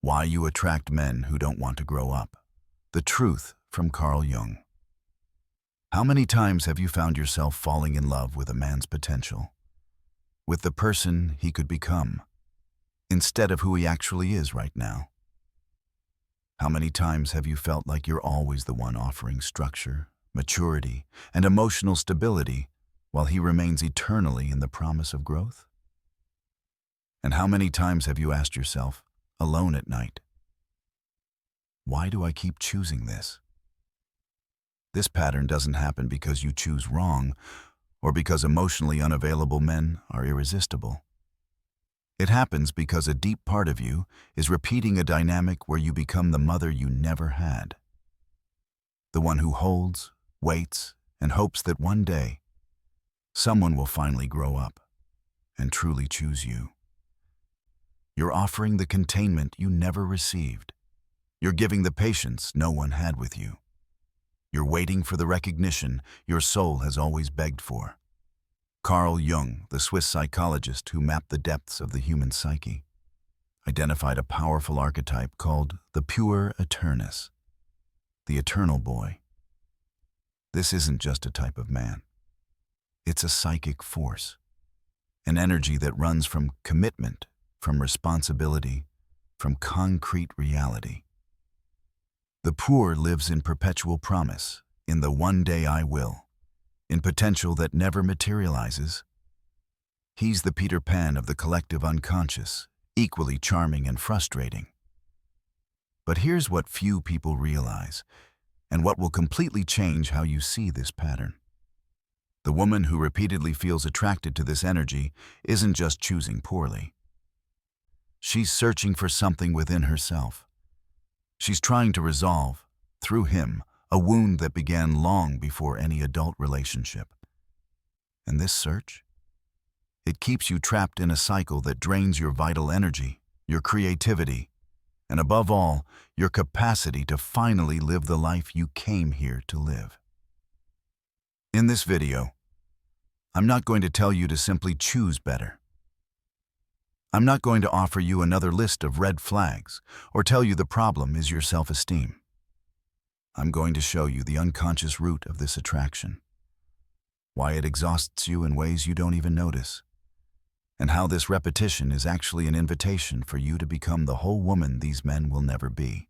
Why you attract men who don't want to grow up. The truth from Carl Jung. How many times have you found yourself falling in love with a man's potential? With the person he could become, instead of who he actually is right now? How many times have you felt like you're always the one offering structure, maturity, and emotional stability while he remains eternally in the promise of growth? And how many times have you asked yourself, alone at night, why do I keep choosing this? This pattern doesn't happen because you choose wrong or because emotionally unavailable men are irresistible. It happens because a deep part of you is repeating a dynamic where you become the mother you never had. The one who holds, waits, and hopes that one day someone will finally grow up and truly choose you. You're offering the containment you never received. You're giving the patience no one had with you. You're waiting for the recognition your soul has always begged for. Carl Jung, the Swiss psychologist who mapped the depths of the human psyche, identified a powerful archetype called the pure eternus, the eternal boy. This isn't just a type of man. It's a psychic force, an energy that runs from commitment, from responsibility, from concrete reality. The poor lives in perpetual promise, in the one day I will, in potential that never materializes. He's the Peter Pan of the collective unconscious, equally charming and frustrating. But here's what few people realize, and what will completely change how you see this pattern. The woman who repeatedly feels attracted to this energy isn't just choosing poorly. She's searching for something within herself. She's trying to resolve, through him, a wound that began long before any adult relationship. And this search? It keeps you trapped in a cycle that drains your vital energy, your creativity, and above all, your capacity to finally live the life you came here to live. In this video, I'm not going to tell you to simply choose better. I'm not going to offer you another list of red flags or tell you the problem is your self-esteem. I'm going to show you the unconscious root of this attraction, why it exhausts you in ways you don't even notice, and how this repetition is actually an invitation for you to become the whole woman these men will never be.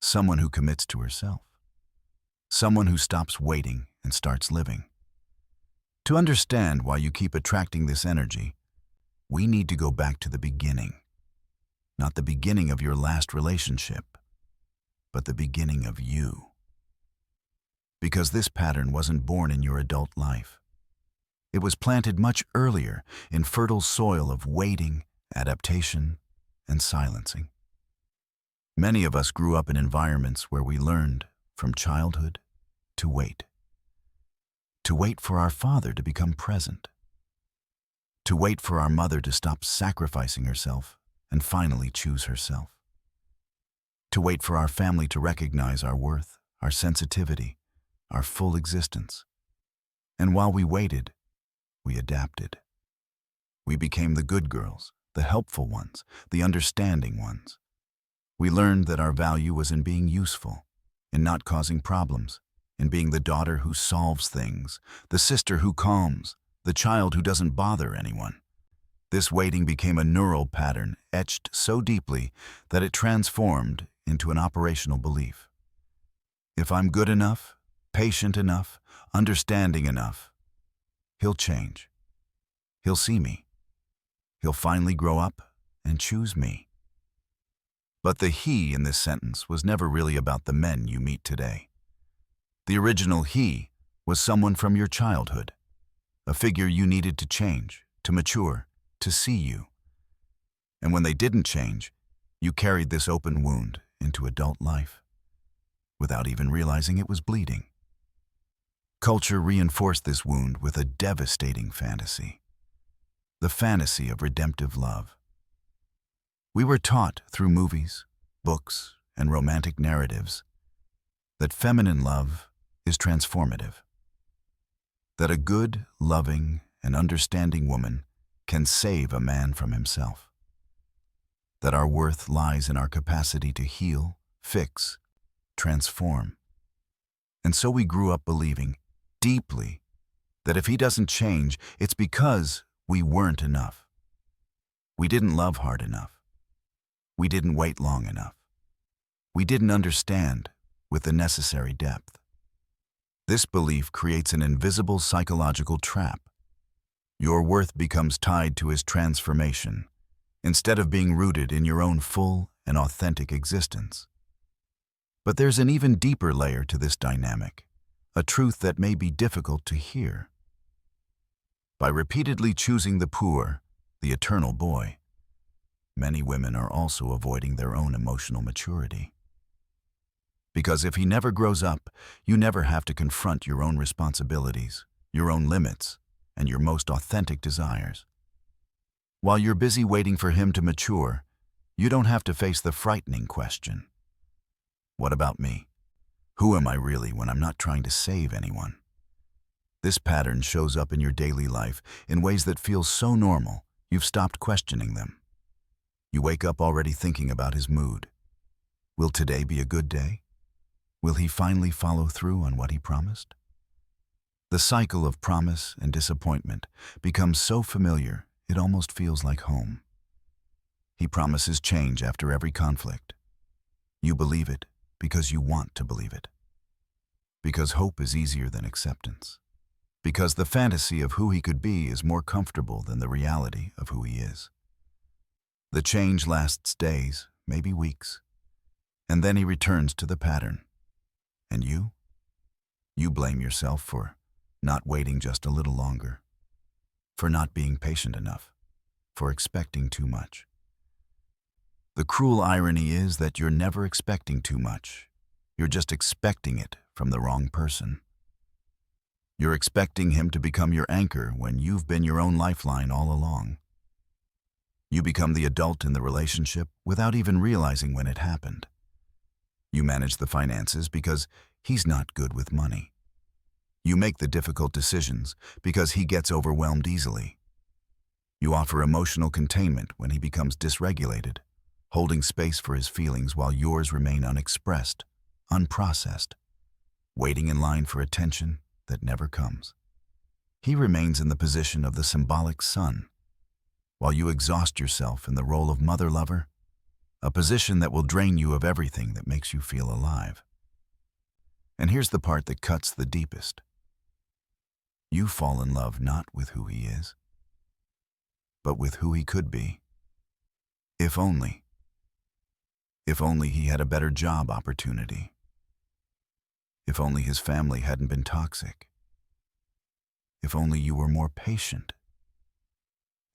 Someone who commits to herself. Someone who stops waiting and starts living. To understand why you keep attracting this energy, we need to go back to the beginning. Not the beginning of your last relationship, but the beginning of you. Because this pattern wasn't born in your adult life. It was planted much earlier in fertile soil of waiting, adaptation, and silencing. Many of us grew up in environments where we learned, from childhood, to wait. To wait for our father to become present. To wait for our mother to stop sacrificing herself and finally choose herself. To wait for our family to recognize our worth, our sensitivity, our full existence. And while we waited, we adapted. We became the good girls, the helpful ones, the understanding ones. We learned that our value was in being useful, in not causing problems, in being the daughter who solves things, the sister who calms, the child who doesn't bother anyone. This waiting became a neural pattern etched so deeply that it transformed into an operational belief. If I'm good enough, patient enough, understanding enough, he'll change. He'll see me. He'll finally grow up and choose me. But the he in this sentence was never really about the men you meet today. The original he was someone from your childhood. A figure you needed to change, to mature, to see you. And when they didn't change, you carried this open wound into adult life, without even realizing it was bleeding. Culture reinforced this wound with a devastating fantasy, the fantasy of redemptive love. We were taught through movies, books, and romantic narratives that feminine love is transformative. That a good, loving, and understanding woman can save a man from himself. that our worth lies in our capacity to heal, fix, transform. And so we grew up believing, deeply, that if he doesn't change, it's because we weren't enough. We didn't love hard enough. We didn't wait long enough. We didn't understand with the necessary depth. This belief creates an invisible psychological trap. Your worth becomes tied to his transformation, instead of being rooted in your own full and authentic existence. But there's an even deeper layer to this dynamic, a truth that may be difficult to hear. By repeatedly choosing the poor, the eternal boy, many women are also avoiding their own emotional maturity. Because if he never grows up, you never have to confront your own responsibilities, your own limits, and your most authentic desires. While you're busy waiting for him to mature, you don't have to face the frightening question: what about me? Who am I really when I'm not trying to save anyone? This pattern shows up in your daily life in ways that feel so normal, you've stopped questioning them. You wake up already thinking about his mood. Will today be a good day? Will he finally follow through on what he promised? The cycle of promise and disappointment becomes so familiar it almost feels like home. He promises change after every conflict. You believe it because you want to believe it. Because hope is easier than acceptance. Because the fantasy of who he could be is more comfortable than the reality of who he is. The change lasts days, maybe weeks, and then he returns to the pattern. And you? You blame yourself for not waiting just a little longer, for not being patient enough, for expecting too much. The cruel irony is that you're never expecting too much. You're just expecting it from the wrong person. You're expecting him to become your anchor when you've been your own lifeline all along. You become the adult in the relationship without even realizing when it happened. You manage the finances because he's not good with money. You make the difficult decisions because he gets overwhelmed easily. You offer emotional containment when he becomes dysregulated, holding space for his feelings while yours remain unexpressed, unprocessed, waiting in line for attention that never comes. He remains in the position of the symbolic son, while you exhaust yourself in the role of mother lover, a position that will drain you of everything that makes you feel alive. And here's the part that cuts the deepest. You fall in love not with who he is, but with who he could be. If only. If only he had a better job opportunity. If only his family hadn't been toxic. If only you were more patient.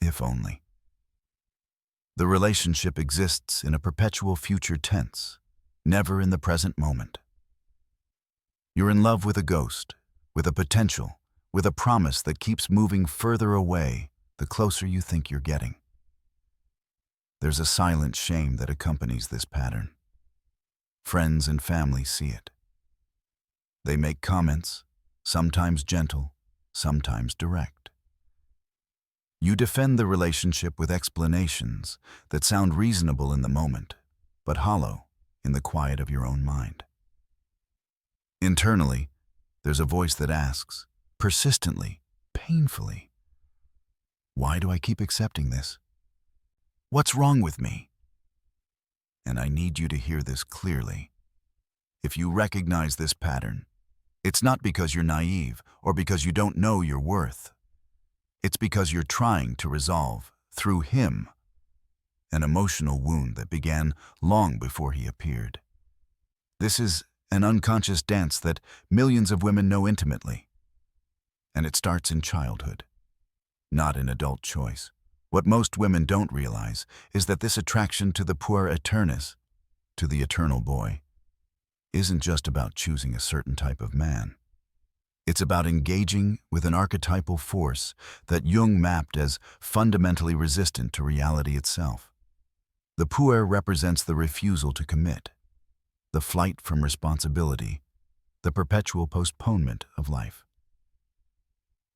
If only. The relationship exists in a perpetual future tense, never in the present moment. You're in love with a ghost, with a potential, with a promise that keeps moving further away the closer you think you're getting. There's a silent shame that accompanies this pattern. Friends and family see it. They make comments, sometimes gentle, sometimes direct. You defend the relationship with explanations that sound reasonable in the moment, but hollow in the quiet of your own mind. Internally, there's a voice that asks, persistently, painfully, why do I keep accepting this? What's wrong with me? And I need you to hear this clearly. If you recognize this pattern, it's not because you're naive or because you don't know your worth. It's because you're trying to resolve, through him, an emotional wound that began long before he appeared. This is an unconscious dance that millions of women know intimately. And it starts in childhood, not in adult choice. What most women don't realize is that this attraction to the puer aeternus, to the eternal boy, isn't just about choosing a certain type of man. It's about engaging with an archetypal force that Jung mapped as fundamentally resistant to reality itself. The puer represents the refusal to commit, the flight from responsibility, the perpetual postponement of life.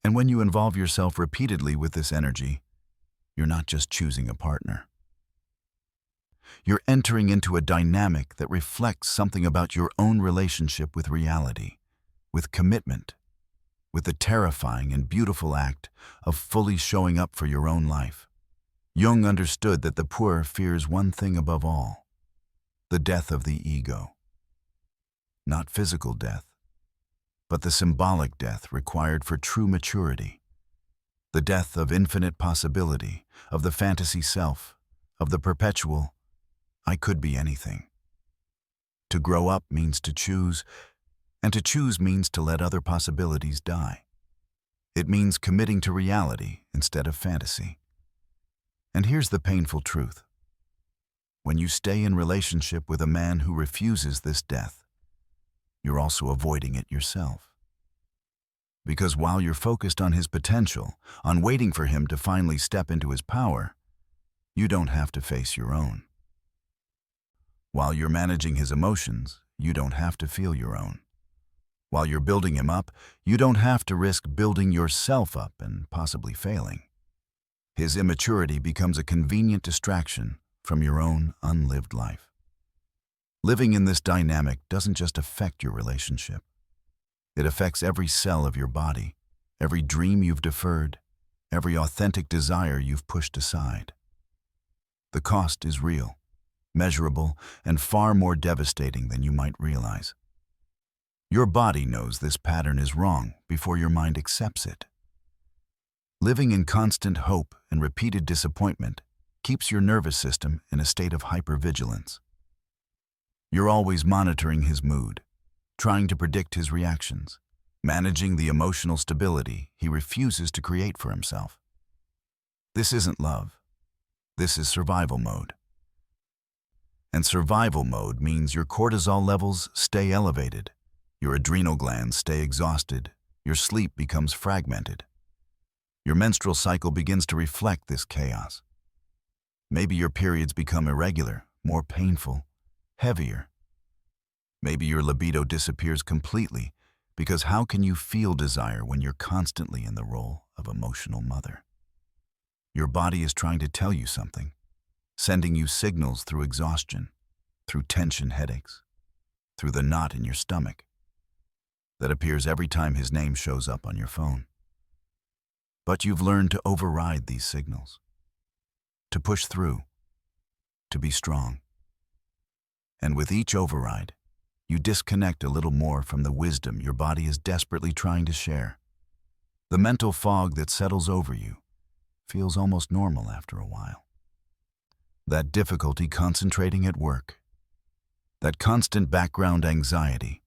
And when you involve yourself repeatedly with this energy, you're not just choosing a partner. you're entering into a dynamic that reflects something about your own relationship with reality, with commitment, with the terrifying and beautiful act of fully showing up for your own life. Jung understood that the poor fears one thing above all: the death of the ego. Not physical death, but the symbolic death required for true maturity. The death of infinite possibility, of the fantasy self, of the perpetual, I could be anything. To grow up means to choose, and to choose means to let other possibilities die. It means committing to reality instead of fantasy. And here's the painful truth. When you stay in relationship with a man who refuses this death, you're also avoiding it yourself. Because while you're focused on his potential, on waiting for him to finally step into his power, you don't have to face your own. While you're managing his emotions, you don't have to feel your own. While you're building him up, you don't have to risk building yourself up and possibly failing. His immaturity becomes a convenient distraction from your own unlived life. Living in this dynamic doesn't just affect your relationship. It affects every cell of your body, every dream you've deferred, every authentic desire you've pushed aside. The cost is real, measurable, and far more devastating than you might realize. Your body knows this pattern is wrong before your mind accepts it. Living in constant hope and repeated disappointment keeps your nervous system in a state of hypervigilance. You're always monitoring his mood, trying to predict his reactions, managing the emotional stability he refuses to create for himself. This isn't love. This is survival mode. And survival mode means your cortisol levels stay elevated, your adrenal glands stay exhausted, your sleep becomes fragmented. Your menstrual cycle begins to reflect this chaos. Maybe your periods become irregular, more painful, heavier. Maybe your libido disappears completely, because how can you feel desire when you're constantly in the role of emotional mother? Your body is trying to tell you something, sending you signals through exhaustion, through tension headaches, through the knot in your stomach that appears every time his name shows up on your phone. But you've learned to override these signals, to push through, to be strong. And with each override, you disconnect a little more from the wisdom your body is desperately trying to share. The mental fog that settles over you feels almost normal after a while. That difficulty concentrating at work, that constant background anxiety,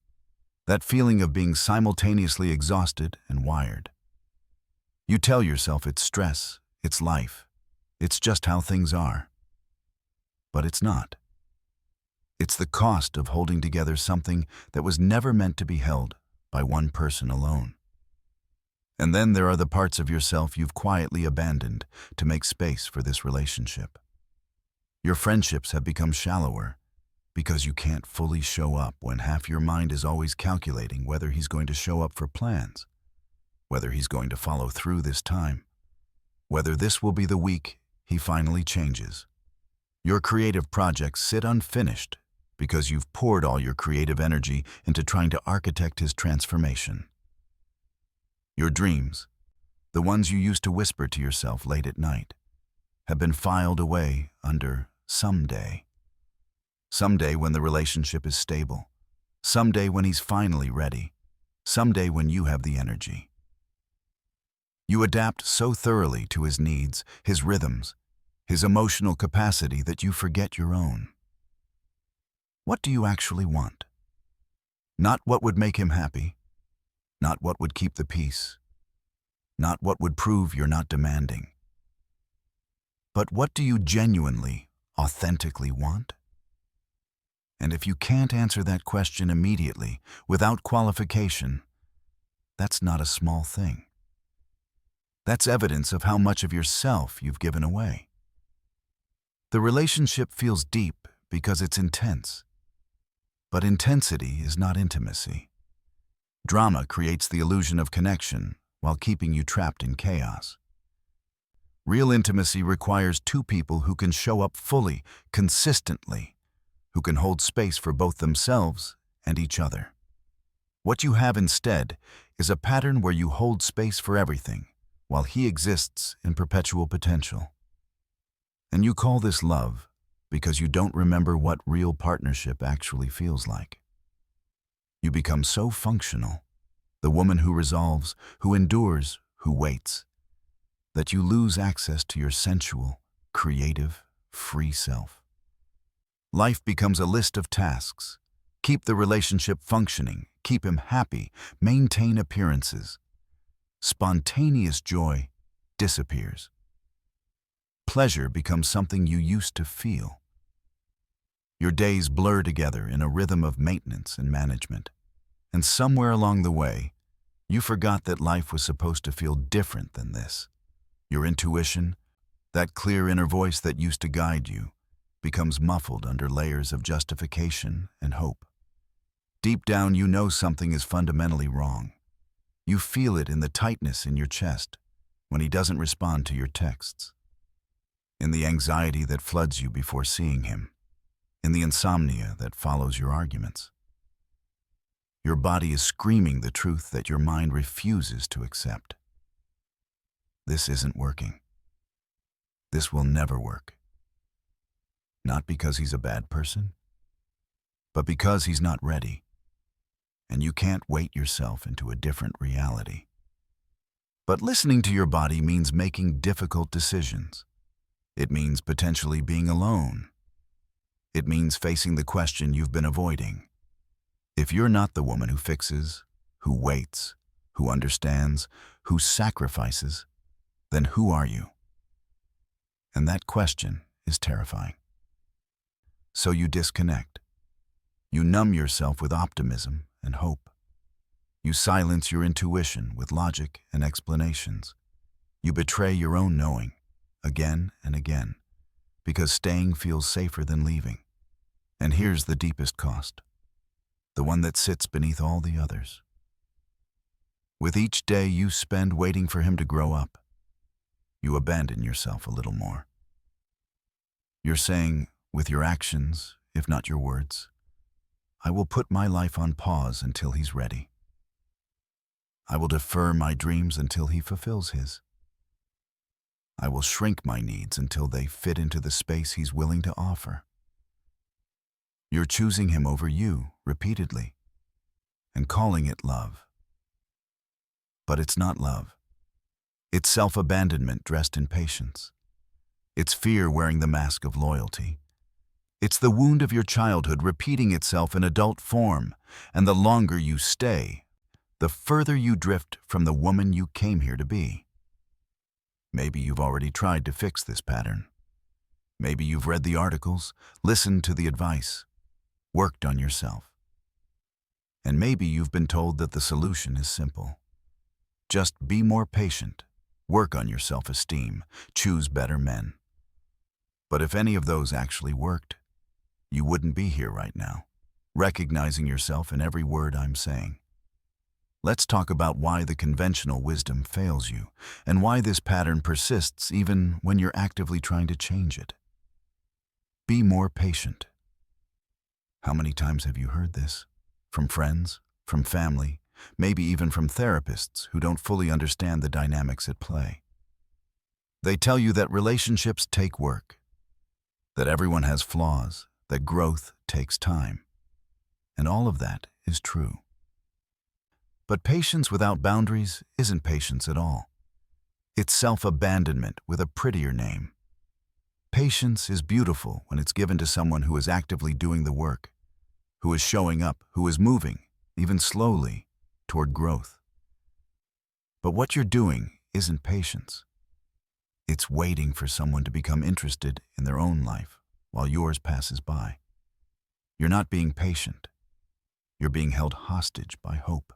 that feeling of being simultaneously exhausted and wired. You tell yourself it's stress, it's life, it's just how things are. But it's not. It's the cost of holding together something that was never meant to be held by one person alone. And then there are the parts of yourself you've quietly abandoned to make space for this relationship. Your friendships have become shallower because you can't fully show up when half your mind is always calculating whether he's going to show up for plans, whether he's going to follow through this time, whether this will be the week he finally changes. Your creative projects sit unfinished because you've poured all your creative energy into trying to architect his transformation. Your dreams, the ones you used to whisper to yourself late at night, have been filed away under someday. Someday when the relationship is stable. Someday when he's finally ready. Someday when you have the energy. You adapt so thoroughly to his needs, his rhythms, his emotional capacity that you forget your own. What do you actually want? Not what would make him happy, not what would keep the peace, not what would prove you're not demanding. But what do you genuinely, authentically want? And if you can't answer that question immediately, without qualification, that's not a small thing. That's evidence of how much of yourself you've given away. The relationship feels deep because it's intense. But intensity is not intimacy. Drama creates the illusion of connection while keeping you trapped in chaos. Real intimacy requires two people who can show up fully, consistently, who can hold space for both themselves and each other. What you have instead is a pattern where you hold space for everything, while he exists in perpetual potential. And you call this love because you don't remember what real partnership actually feels like. You become so functional, the woman who resolves, who endures, who waits, that you lose access to your sensual, creative, free self. Life becomes a list of tasks. Keep the relationship functioning, keep him happy, maintain appearances. Spontaneous joy disappears. Pleasure becomes something you used to feel. Your days blur together in a rhythm of maintenance and management. And somewhere along the way, you forgot that life was supposed to feel different than this. Your intuition, that clear inner voice that used to guide you, becomes muffled under layers of justification and hope. Deep down, you know something is fundamentally wrong. You feel it in the tightness in your chest when he doesn't respond to your texts, in the anxiety that floods you before seeing him, in the insomnia that follows your arguments. Your body is screaming the truth that your mind refuses to accept. This isn't working. This will never work. Not because he's a bad person, but because he's not ready. And you can't weight yourself into a different reality. But listening to your body means making difficult decisions. It means potentially being alone. It means facing the question you've been avoiding. If you're not the woman who fixes, who waits, who understands, who sacrifices, then who are you? And that question is terrifying. So you disconnect. You numb yourself with optimism and hope. You silence your intuition with logic and explanations. You betray your own knowing, again and again, because staying feels safer than leaving. And here's the deepest cost, the one that sits beneath all the others. With each day you spend waiting for him to grow up, you abandon yourself a little more. You're saying, with your actions, if not your words, I will put my life on pause until he's ready. I will defer my dreams until he fulfills his. I will shrink my needs until they fit into the space he's willing to offer. You're choosing him over you repeatedly and calling it love. But it's not love. It's self-abandonment dressed in patience. It's fear wearing the mask of loyalty. It's the wound of your childhood repeating itself in adult form, and the longer you stay, the further you drift from the woman you came here to be. Maybe you've already tried to fix this pattern. Maybe you've read the articles, listened to the advice, worked on yourself. And maybe you've been told that the solution is simple. Just be more patient, work on your self-esteem, choose better men. But if any of those actually worked, you wouldn't be here right now, recognizing yourself in every word I'm saying. Let's talk about why the conventional wisdom fails you, and why this pattern persists even when you're actively trying to change it. Be more patient. How many times have you heard this? From friends, from family, maybe even from therapists who don't fully understand the dynamics at play. They tell you that relationships take work, that everyone has flaws, that growth takes time. And all of that is true. But patience without boundaries isn't patience at all. It's self-abandonment with a prettier name. Patience is beautiful when it's given to someone who is actively doing the work, who is showing up, who is moving, even slowly, toward growth. But what you're doing isn't patience. It's waiting for someone to become interested in their own life while yours passes by. You're not being patient. You're being held hostage by hope.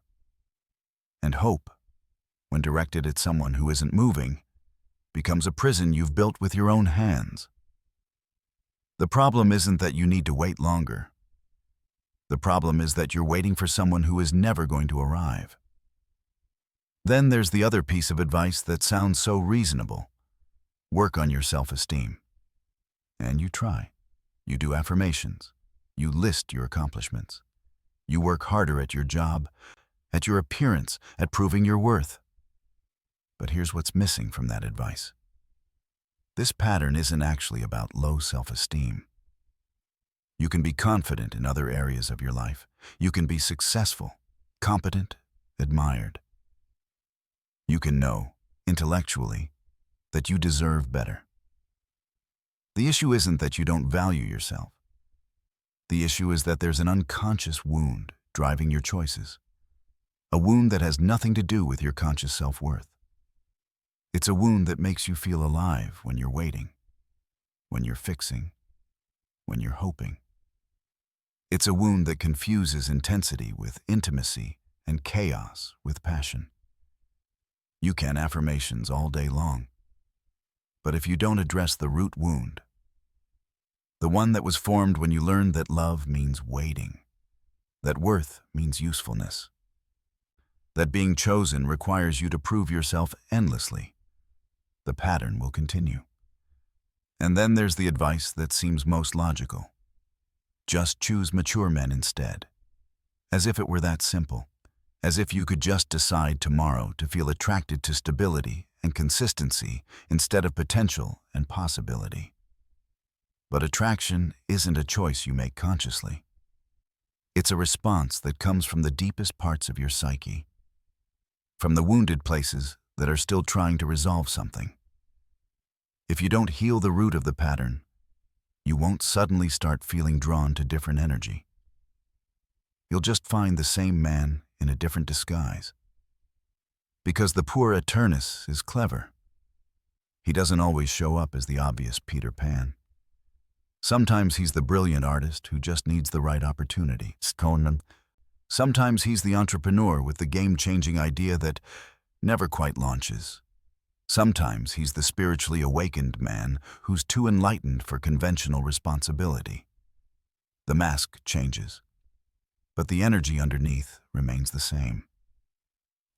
And hope, when directed at someone who isn't moving, becomes a prison you've built with your own hands. The problem isn't that you need to wait longer. The problem is that you're waiting for someone who is never going to arrive. Then there's the other piece of advice that sounds so reasonable. Work on your self-esteem. And you try. You do affirmations. You list your accomplishments. You work harder at your job, at your appearance, at proving your worth. But here's what's missing from that advice. This pattern isn't actually about low self-esteem. You can be confident in other areas of your life. You can be successful, competent, admired. You can know, intellectually, that you deserve better. The issue isn't that you don't value yourself. The issue is that there's an unconscious wound driving your choices. A wound that has nothing to do with your conscious self-worth. It's a wound that makes you feel alive when you're waiting, when you're fixing, when you're hoping. It's a wound that confuses intensity with intimacy and chaos with passion. You can affirmations all day long, but if you don't address the root wound, the one that was formed when you learned that love means waiting, that worth means usefulness, that being chosen requires you to prove yourself endlessly, the pattern will continue. And then there's the advice that seems most logical. Just choose mature men instead. As if it were that simple. As if you could just decide tomorrow to feel attracted to stability and consistency instead of potential and possibility. But attraction isn't a choice you make consciously. It's a response that comes from the deepest parts of your psyche, from the wounded places that are still trying to resolve something. If you don't heal the root of the pattern, you won't suddenly start feeling drawn to different energy. You'll just find the same man in a different disguise. Because the poor Eternus is clever. He doesn't always show up as the obvious Peter Pan. Sometimes he's the brilliant artist who just needs the right opportunity. Sometimes he's the entrepreneur with the game-changing idea that never quite launches. Sometimes he's the spiritually awakened man who's too enlightened for conventional responsibility. The mask changes, but the energy underneath remains the same.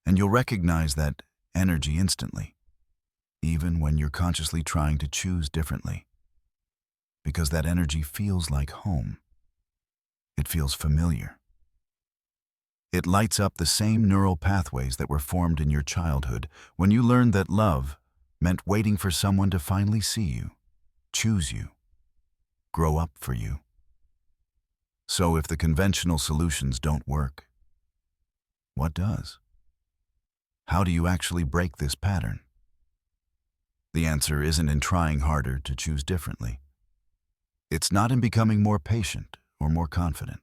And you'll recognize that energy instantly, even when you're consciously trying to choose differently. Because that energy feels like home. It feels familiar. It lights up the same neural pathways that were formed in your childhood when you learned that love meant waiting for someone to finally see you, choose you, grow up for you. So if the conventional solutions don't work, what does? How do you actually break this pattern? The answer isn't in trying harder to choose differently. It's not in becoming more patient or more confident.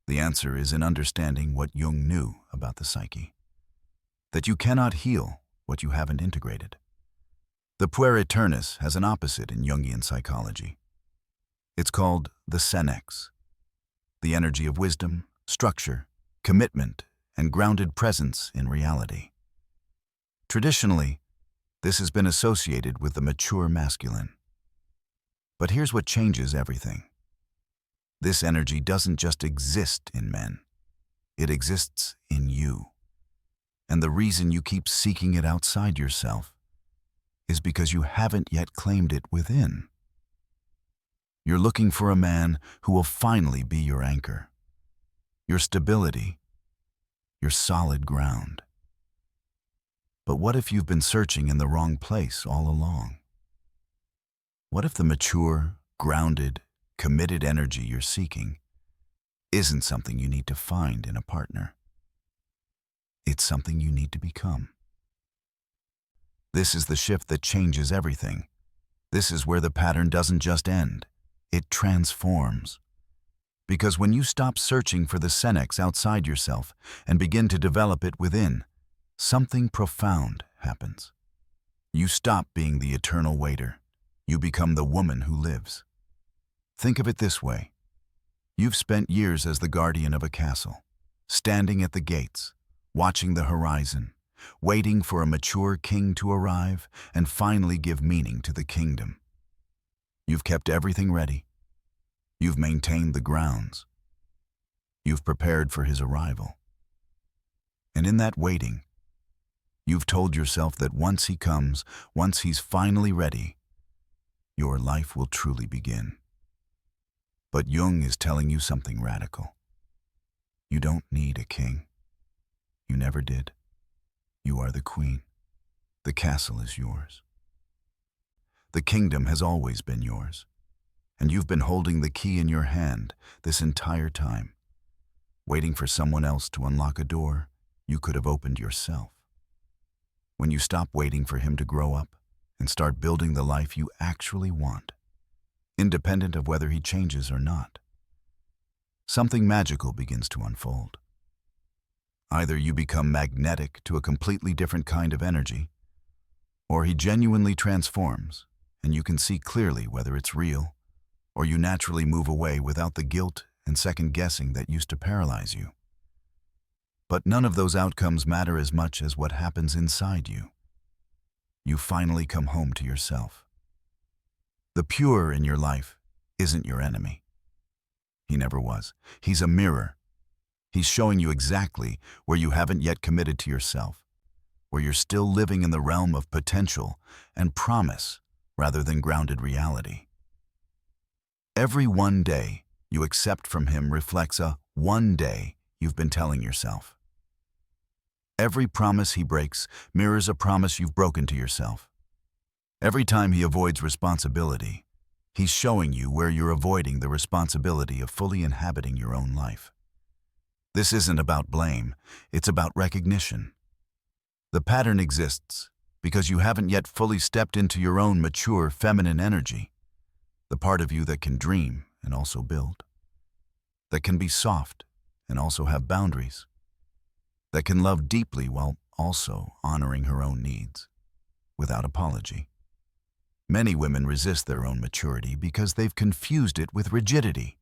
The answer is in understanding what Jung knew about the psyche. That you cannot heal what you haven't integrated. The puer aeternus has an opposite in Jungian psychology. It's called the senex, the energy of wisdom, structure, commitment, and grounded presence in reality. Traditionally, this has been associated with the mature masculine. But here's what changes everything. This energy doesn't just exist in men. It exists in you. And the reason you keep seeking it outside yourself is because you haven't yet claimed it within. You're looking for a man who will finally be your anchor, your stability, your solid ground. But what if you've been searching in the wrong place all along? What if the mature, grounded, committed energy you're seeking isn't something you need to find in a partner? It's something you need to become. This is the shift that changes everything. This is where the pattern doesn't just end, it transforms. Because when you stop searching for the senex outside yourself and begin to develop it within, something profound happens. You stop being the eternal waiter. You become the woman who lives. Think of it this way. You've spent years as the guardian of a castle, standing at the gates, watching the horizon, waiting for a mature king to arrive and finally give meaning to the kingdom. You've kept everything ready. You've maintained the grounds. You've prepared for his arrival. And in that waiting, You've told yourself that once he comes, once he's finally ready, your life will truly begin. But Jung is telling you something radical. You don't need a king. You never did. You are the queen. The castle is yours. The kingdom has always been yours, and you've been holding the key in your hand this entire time, waiting for someone else to unlock a door you could have opened yourself. When you stop waiting for him to grow up and start building the life you actually want, independent of whether he changes or not, something magical begins to unfold. Either you become magnetic to a completely different kind of energy, or he genuinely transforms, and you can see clearly whether it's real, or you naturally move away without the guilt and second-guessing that used to paralyze you. But none of those outcomes matter as much as what happens inside you. You finally come home to yourself. The pure in your life isn't your enemy. He never was. He's a mirror. He's showing you exactly where you haven't yet committed to yourself, where you're still living in the realm of potential and promise rather than grounded reality. Every one day you accept from him reflects a one day you've been telling yourself. Every promise he breaks mirrors a promise you've broken to yourself. Every time he avoids responsibility, he's showing you where you're avoiding the responsibility of fully inhabiting your own life. This isn't about blame, it's about recognition. The pattern exists because you haven't yet fully stepped into your own mature feminine energy, the part of you that can dream and also build, that can be soft and also have boundaries, that can love deeply while also honoring her own needs, without apology. Many women resist their own maturity because they've confused it with rigidity.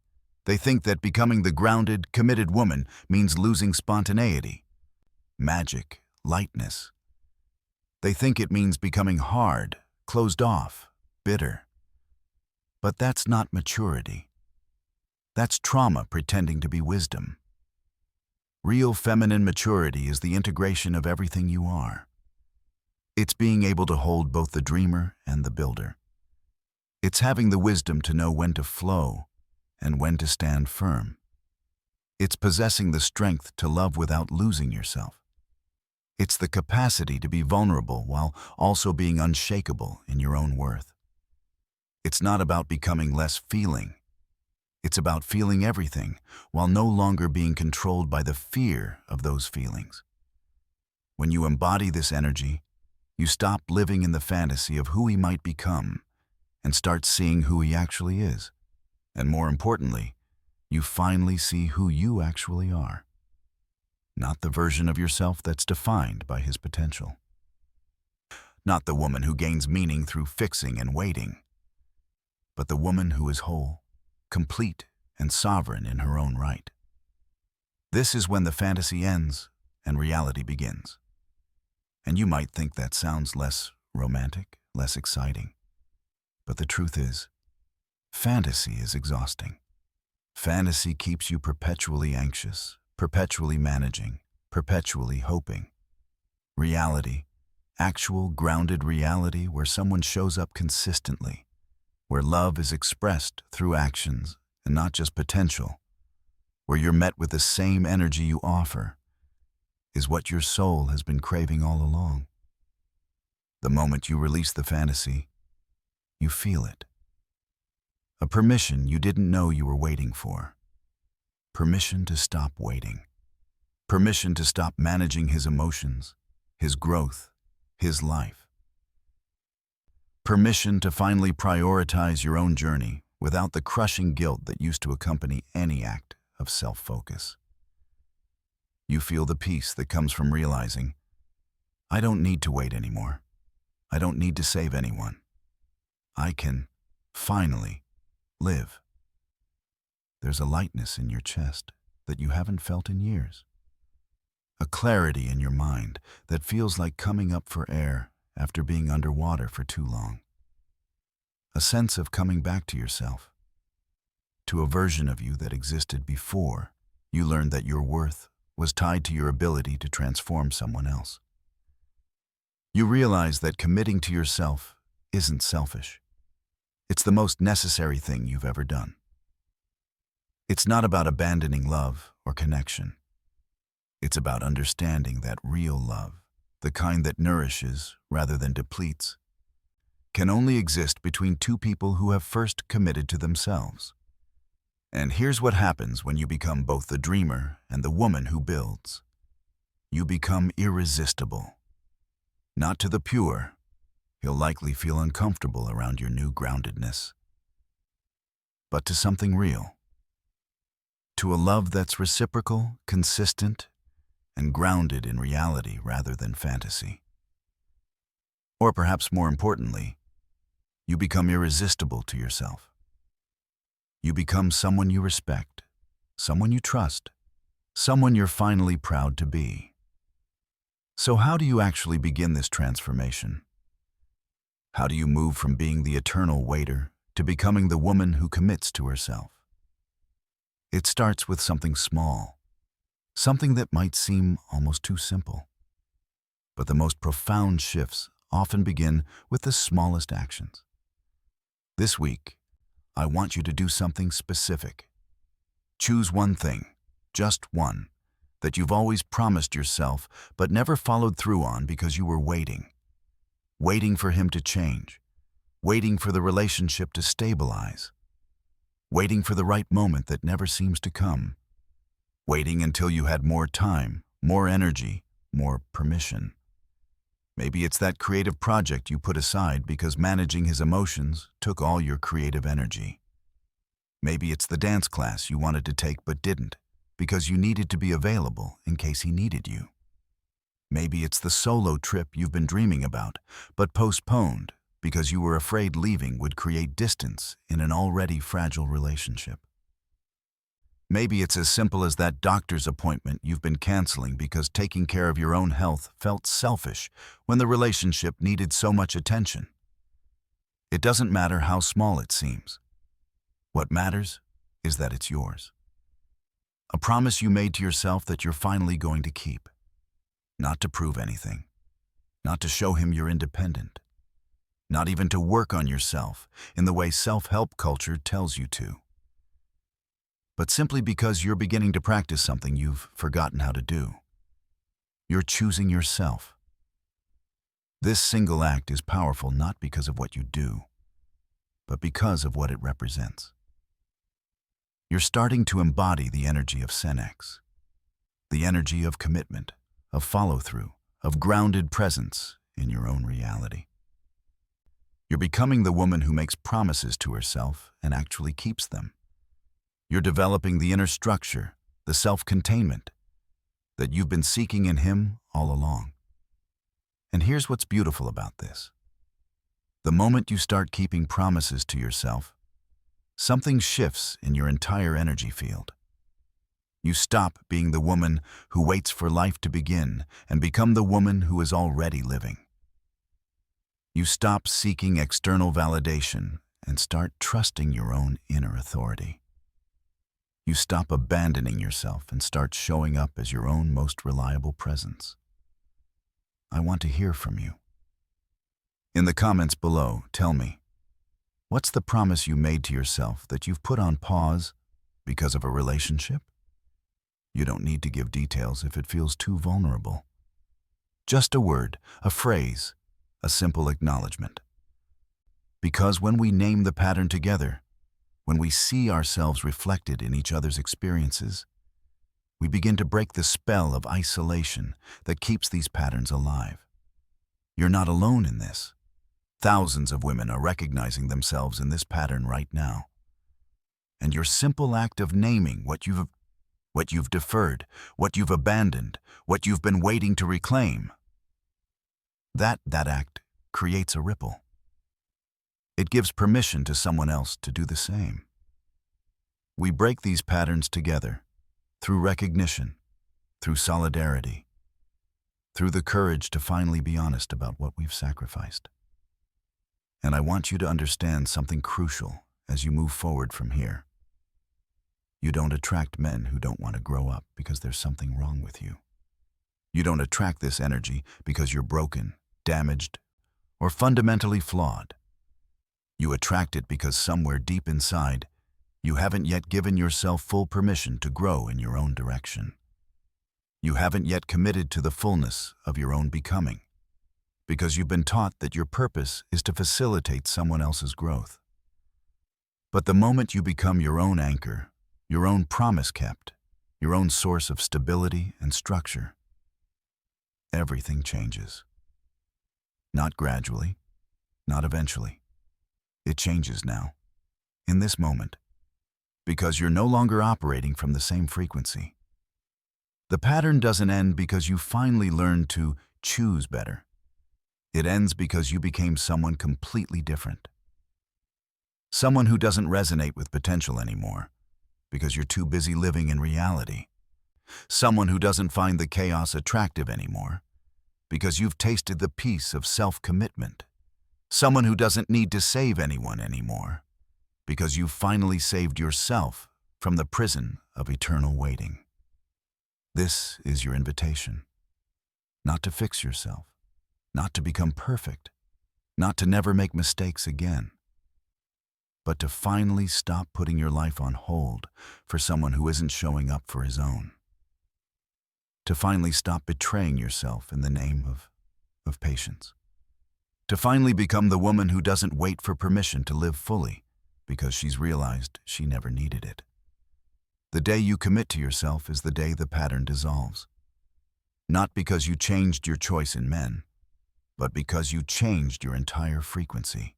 They think that becoming the grounded, committed woman means losing spontaneity, magic, lightness. They think it means becoming hard, closed off, bitter. But that's not maturity. That's trauma pretending to be wisdom. Real feminine maturity is the integration of everything you are. It's being able to hold both the dreamer and the builder. It's having the wisdom to know when to flow and when to stand firm. It's possessing the strength to love without losing yourself. It's the capacity to be vulnerable while also being unshakable in your own worth. It's not about becoming less feeling. It's about feeling everything while no longer being controlled by the fear of those feelings. When you embody this energy, you stop living in the fantasy of who he might become and start seeing who he actually is. And more importantly, you finally see who you actually are, not the version of yourself that's defined by his potential. Not the woman who gains meaning through fixing and waiting, but the woman who is whole, complete, and sovereign in her own right. This is when the fantasy ends and reality begins. And you might think that sounds less romantic, less exciting. But the truth is, fantasy is exhausting. Fantasy keeps you perpetually anxious, perpetually managing, perpetually hoping. Reality, actual grounded reality where someone shows up consistently, where love is expressed through actions and not just potential, where you're met with the same energy you offer, is what your soul has been craving all along. The moment you release the fantasy, you feel it. A permission you didn't know you were waiting for. Permission to stop waiting. Permission to stop managing his emotions, his growth, his life. Permission to finally prioritize your own journey without the crushing guilt that used to accompany any act of self-focus. You feel the peace that comes from realizing, I don't need to wait anymore. I don't need to save anyone. I can, finally, live. There's a lightness in your chest that you haven't felt in years. A clarity in your mind that feels like coming up for air after being underwater for too long. A sense of coming back to yourself, to a version of you that existed before you learned that your worth was tied to your ability to transform someone else. You realize that committing to yourself isn't selfish. It's the most necessary thing you've ever done. It's not about abandoning love or connection. It's about understanding that real love, the kind that nourishes rather than depletes, can only exist between two people who have first committed to themselves. And here's what happens when you become both the dreamer and the woman who builds. You become irresistible. Not to the pure. He'll likely feel uncomfortable around your new groundedness. But to something real. To a love that's reciprocal, consistent, and grounded in reality rather than fantasy. Or perhaps more importantly, you become irresistible to yourself. You become someone you respect, someone you trust, someone you're finally proud to be. So how do you actually begin this transformation? How do you move from being the eternal waiter to becoming the woman who commits to herself? It starts with something small, something that might seem almost too simple. But the most profound shifts often begin with the smallest actions. This week, I want you to do something specific. Choose one thing, just one, that you've always promised yourself but never followed through on because you were waiting. Waiting for him to change. Waiting for the relationship to stabilize. Waiting for the right moment that never seems to come. Waiting until you had more time, more energy, more permission. Maybe it's that creative project you put aside because managing his emotions took all your creative energy. Maybe it's the dance class you wanted to take but didn't because you needed to be available in case he needed you. Maybe it's the solo trip you've been dreaming about but postponed because you were afraid leaving would create distance in an already fragile relationship. Maybe it's as simple as that doctor's appointment you've been canceling because taking care of your own health felt selfish when the relationship needed so much attention. It doesn't matter how small it seems. What matters is that it's yours. A promise you made to yourself that you're finally going to keep. Not to prove anything. Not to show him you're independent. Not even to work on yourself in the way self-help culture tells you to. But simply because you're beginning to practice something you've forgotten how to do. You're choosing yourself. This single act is powerful not because of what you do, but because of what it represents. You're starting to embody the energy of Senex, the energy of commitment, of follow-through, of grounded presence in your own reality. You're becoming the woman who makes promises to herself and actually keeps them. You're developing the inner structure, the self-containment, that you've been seeking in him all along. And here's what's beautiful about this. The moment you start keeping promises to yourself, something shifts in your entire energy field. You stop being the woman who waits for life to begin and become the woman who is already living. You stop seeking external validation and start trusting your own inner authority. You stop abandoning yourself and start showing up as your own most reliable presence. I want to hear from you. In the comments below, tell me, what's the promise you made to yourself that you've put on pause because of a relationship? You don't need to give details if it feels too vulnerable. Just a word, a phrase, a simple acknowledgement. Because when we name the pattern together, when we see ourselves reflected in each other's experiences, we begin to break the spell of isolation that keeps these patterns alive. You're not alone in this. Thousands of women are recognizing themselves in this pattern right now. And your simple act of naming what you've deferred, what you've abandoned, what you've been waiting to reclaim, that act creates a ripple. It gives permission to someone else to do the same. We break these patterns together, through recognition, through solidarity, through the courage to finally be honest about what we've sacrificed. And I want you to understand something crucial as you move forward from here. You don't attract men who don't want to grow up because there's something wrong with you. You don't attract this energy because you're broken. damaged, or fundamentally flawed. You attract it because somewhere deep inside, you haven't yet given yourself full permission to grow in your own direction. You haven't yet committed to the fullness of your own becoming, because you've been taught that your purpose is to facilitate someone else's growth. But the moment you become your own anchor, your own promise kept, your own source of stability and structure, everything changes. Not gradually, not eventually. It changes now, in this moment, because you're no longer operating from the same frequency. The pattern doesn't end because you finally learned to choose better. It ends because you became someone completely different. Someone who doesn't resonate with potential anymore, because you're too busy living in reality. Someone who doesn't find the chaos attractive anymore, because you've tasted the peace of self-commitment. Someone who doesn't need to save anyone anymore, because you've finally saved yourself from the prison of eternal waiting. This is your invitation. Not to fix yourself, not to become perfect, not to never make mistakes again, but to finally stop putting your life on hold for someone who isn't showing up for his own. To finally stop betraying yourself in the name of patience. To finally become the woman who doesn't wait for permission to live fully because she's realized she never needed it. The day you commit to yourself is the day the pattern dissolves. Not because you changed your choice in men, but because you changed your entire frequency.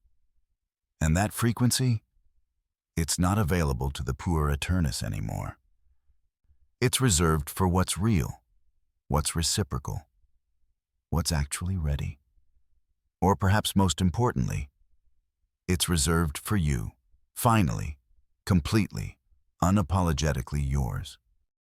And that frequency, it's not available to the puer aeternus anymore. It's reserved for what's real, what's reciprocal, what's actually ready. Or perhaps most importantly, it's reserved for you, finally, completely, unapologetically yours.